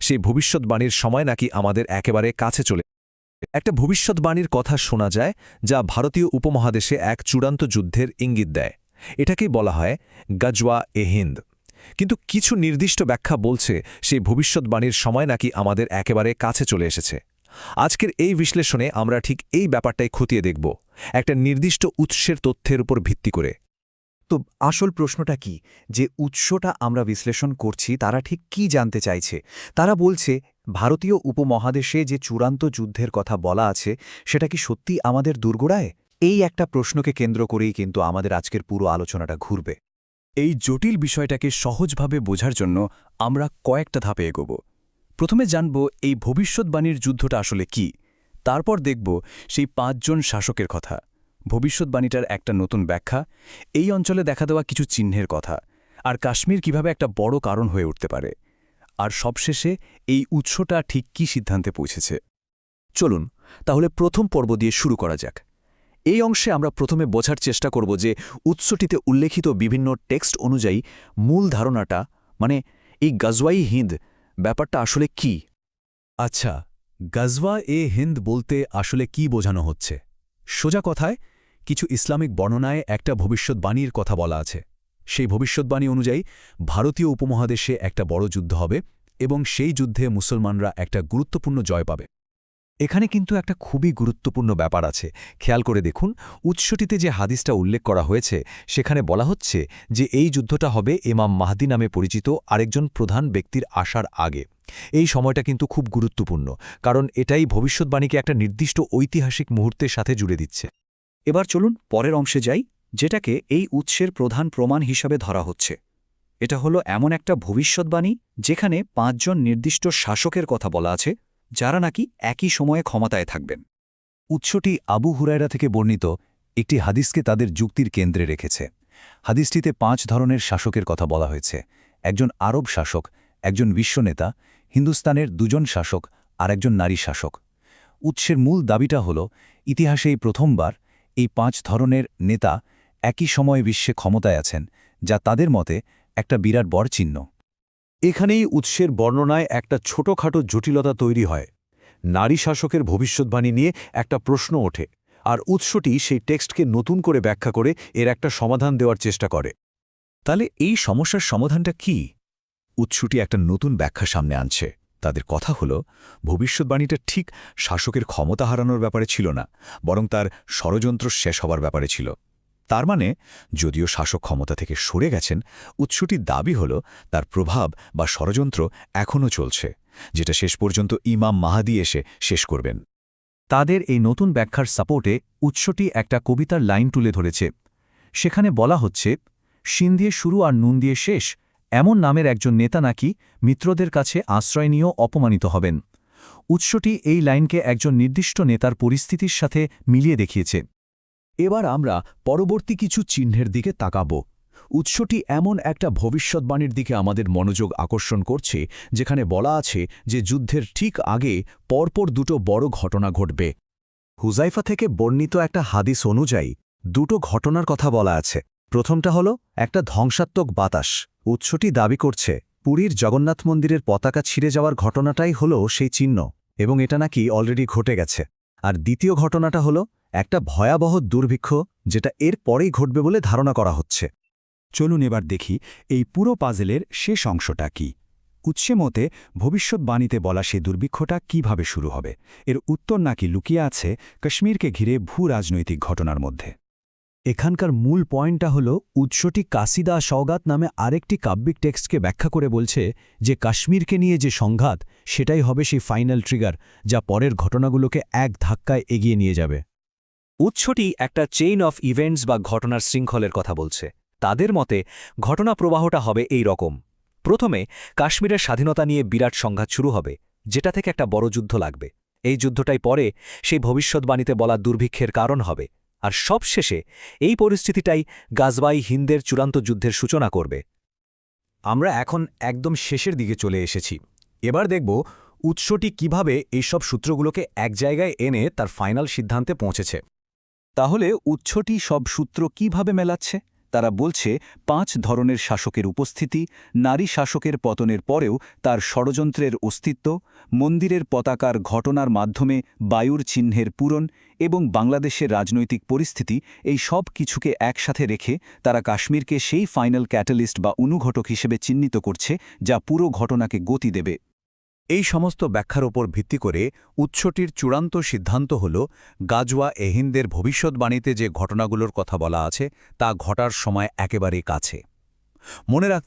সেই ভবিষ্যৎবাণীর সময় নাকি আমাদের একেবারে কাছে চলে একটা ভবিষ্যৎবাণীর কথা শোনা যায় যা ভারতীয় উপমহাদেশে এক চূড়ান্ত যুদ্ধের ইঙ্গিত দেয়। এটাকেই বলা হয় গজওয়া-এ-হিন্দ। কিন্তু কিছু নির্দিষ্ট ব্যাখ্যা বলছে সেই ভবিষ্যৎবাণীর সময় নাকি আমাদের একেবারে কাছে চলে এসেছে। আজকের এই বিশ্লেষণে আমরা ঠিক এই ব্যাপারটাই খতিয়ে দেখব, একটা নির্দিষ্ট উৎসের তথ্যের উপর ভিত্তি করে। তো আসল প্রশ্নটা কি, যে উৎসটা আমরা বিশ্লেষণ করছি তারা ঠিক কি জানতে চাইছে? তারা বলছে ভারতীয় উপমহাদেশে যে চূড়ান্ত যুদ্ধের কথা বলা আছে সেটা কি সত্যি আমাদের দুর্গোড়ায়? এই একটা প্রশ্নকে কেন্দ্র করেই কিন্তু আমাদের আজকের পুরো আলোচনাটা ঘুরবে। এই জটিল বিষয়টাকে সহজভাবে বোঝার জন্য আমরা কয়েকটা ধাপে এগোব। প্রথমে জানব এই ভবিষ্যৎবাণীর যুদ্ধটা আসলে কি, তারপর দেখব সেই ৫ জন শাসকের কথা, ভবিষ্যৎবাণীটার একটা নতুন ব্যাখ্যা, এই অঞ্চলে দেখা দেওয়া কিছু চিহ্নের কথা, আর কাশ্মীর কিভাবে একটা বড় কারণ হয়ে উঠতে পারে, আর সবশেষে এই উৎসটা ঠিক কী সিদ্ধান্তে পৌঁছেছে। চলুন তাহলে প্রথম পর্ব দিয়ে শুরু করা যাক। এই অংশে আমরা প্রথমে বোঝার চেষ্টা করব যে উৎসটিতে উল্লেখিত বিভিন্ন টেক্সট অনুযায়ী মূল ধারণাটা, মানে এই গজওয়াই-হিন্দ ব্যাপারটা আসলে কি। আচ্ছা, গজওয়া-এ-হিন্দ বলতে আসলে কি বোঝানো হচ্ছে? সোজা কথায়, কিছু ইসলামিক বর্ণনায় একটা ভবিষ্যৎবাণীর কথা বলা আছে। সেই ভবিষ্যৎবাণী অনুযায়ী ভারতীয় উপমহাদেশে একটা বড় যুদ্ধ হবে এবং সেই যুদ্ধে মুসলমানরা একটা গুরুত্বপূর্ণ জয় পাবে। এখানে কিন্তু একটা খুবই গুরুত্বপূর্ণ ব্যাপার আছে। খেয়াল করে দেখুন, উৎসটিতে যে হাদিসটা উল্লেখ করা হয়েছে সেখানে বলা হচ্ছে যে এই যুদ্ধটা হবে ইমাম মাহদী নামে পরিচিত আরেকজন প্রধান ব্যক্তির আসার আগে। এই সময়টা কিন্তু খুব গুরুত্বপূর্ণ, কারণ এটাই ভবিষ্যৎবাণীকে একটা নির্দিষ্ট ঐতিহাসিক মুহূর্তের সাথে জুড়ে দিচ্ছে। এবার চলুন পরের অংশে যাই, যেটাকে এই উৎসের প্রধান প্রমাণ হিসাবে ধরা হচ্ছে। এটা হলো এমন একটা ভবিষ্যৎবাণী যেখানে ৫ জন নির্দিষ্ট শাসকের কথা বলা আছে যারা নাকি একই সময়ে ক্ষমতায় থাকবেন। উৎসটি আবু হুরায়রা থেকে বর্ণিত একটি হাদিসকে তাদের যুক্তির কেন্দ্রে রেখেছে। হাদিসটিতে ৫ ধরনের শাসকের কথা বলা হয়েছে: একজন আরব শাসক, একজন বিশ্বনেতা, হিন্দুস্তানের ২ জন শাসক আর একজন নারী শাসক। উৎসের মূল দাবিটা হল, ইতিহাসে এই প্রথমবার এই ৫ ধরনের নেতা একই সময়ে বিশ্বে ক্ষমতায় আছেন, যা তাদের মতে একটা বিরাট বড় চিহ্ন। এখানেই উৎসের বর্ণনায় একটা ছোটখাটো জটিলতা তৈরি হয়। নারী শাসকের ভবিষ্যৎবাণী নিয়ে একটা প্রশ্ন ওঠে, আর উৎসটি সেই টেক্সটকে নতুন করে ব্যাখ্যা করে এর একটা সমাধান দেওয়ার চেষ্টা করে। তাহলে এই সমস্যার সমাধানটা কি? উৎসটি একটা নতুন ব্যাখ্যা সামনে আনছে। তাদের কথা হল, ভবিষ্যৎবাণীটা ঠিক শাসকের ক্ষমতা হারানোর ব্যাপারে ছিল না, বরং তার ষড়যন্ত্র শেষ হবার ব্যাপারে ছিল। তার মানে, যদিও শাসক ক্ষমতা থেকে সরে গেছেন, উৎসটির দাবি হল তার প্রভাব বা ষড়যন্ত্র এখনও চলছে, যেটা শেষ পর্যন্ত ইমাম মাহদী এসে শেষ করবেন। তাদের এই নতুন ব্যাখ্যার সাপোর্টে উৎসটি একটা কবিতার লাইন তুলে ধরেছে। সেখানে বলা হচ্ছে, শিন দিয়ে শুরু আর নুন দিয়ে শেষ এমন নামের একজন নেতা নাকি মিত্রদের কাছে আশ্রয় নিয়েও অপমানিত হবেন। উৎসটি এই লাইনকে একজন নির্দিষ্ট নেতার পরিস্থিতির সাথে মিলিয়ে দেখিয়েছে। এবার আমরা পরবর্তী কিছু চিহ্নের দিকে তাকাব। উৎসটি এমন একটা ভবিষ্যৎবাণীর দিকে আমাদের মনোযোগ আকর্ষণ করছে যেখানে বলা আছে যে যুদ্ধের ঠিক আগে পরপর ২টো বড় ঘটনা ঘটবে। হুজাইফা থেকে বর্ণিত একটা হাদিস অনুযায়ী ২টো ঘটনার কথা বলা আছে। প্রথমটা হল একটা ধ্বংসাত্মক বাতাস। উৎসটি দাবি করছে পুরীর জগন্নাথ মন্দিরের পতাকা ছিঁড়ে যাওয়ার ঘটনাটাই হল সেই চিহ্ন, এবং এটা নাকি অলরেডি ঘটে গেছে। আর দ্বিতীয় ঘটনাটা হল একটা ভয়াবহ দুর্ভিক্ষ, যেটা এর পরেই ঘটবে বলে ধারণা করা হচ্ছে। চলুন এবার দেখি এই পুরো পাজেলের শেষ অংশটা কি। উৎসে মতে ভবিষ্যৎবাণীতে বলা সেই দুর্ভিক্ষটা কিভাবে শুরু হবে, এর উত্তর নাকি লুকিয়ে আছে কাশ্মীরকে ঘিরে ভূ-রাজনৈতিক ঘটনার মধ্যে। এখানকার মূল পয়েন্টটা হল, উৎসটি কাসিদা সওগাত নামে আরেকটি কাব্যিক টেক্সটকে ব্যাখ্যা করে বলছে যে কাশ্মীরকে নিয়ে যে সংঘাত, সেটাই হবে সেই ফাইনাল ট্রিগার, যা পরের ঘটনাগুলোকে এক ধাক্কায় এগিয়ে নিয়ে যাবে। উৎসটি একটা চেইন অফ ইভেন্টস বা ঘটনার শৃঙ্খলের কথা বলছে। তাদের মতে ঘটনা প্রবাহটা হবে এই রকম। প্রথমে কাশ্মীরের স্বাধীনতা নিয়ে বিরাট সংঘাত শুরু হবে, যেটা থেকে একটা বড় যুদ্ধ লাগবে। এই যুদ্ধটাই পরে সেই ভবিষ্যৎবাণীতে বলা দুর্ভিক্ষের কারণ হবে, আর সবশেষে এই পরিস্থিতিটাই গজওয়াই-হিন্দের চূড়ান্ত যুদ্ধের সূচনা করবে। আমরা এখন একদম শেষের দিকে চলে এসেছি। এবার দেখব উৎসটি কিভাবে এইসব সূত্রগুলোকে এক জায়গায় এনে তার ফাইনাল সিদ্ধান্তে পৌঁছেছে। তাহলে উৎসটি সব সূত্র কিভাবে মেলাচ্ছে তারা বলছে 5 ধরনের শাসকের উপস্থিতি, নারী শাসকের পতনের পরেও তার ষড়যন্ত্রের অস্তিত্ব, মন্দিরের পতাকার ঘটনার মাধ্যমে বায়ুর চিহ্নের পূরণ এবং বাংলাদেশের রাজনৈতিক পরিস্থিতি, এই সব কিছুকে একসাথে রেখে তারা কাশ্মীরকে সেই ফাইনাল ক্যাটালিস্ট বা অনুঘটক হিসেবে চিহ্নিত করছে যা পুরো ঘটনাকে গতি দেবে। এই সমস্ত ব্যাখ্যার ওপর ভিত্তি করে উৎসটির চূড়ান্ত সিদ্ধান্ত হল গাজওয়া এ হিন্দের ভবিষ্যৎবাণীতে যে ঘটনাগুলোর কথা বলা আছে তা ঘটার সময় একেবারে কাছে। মনে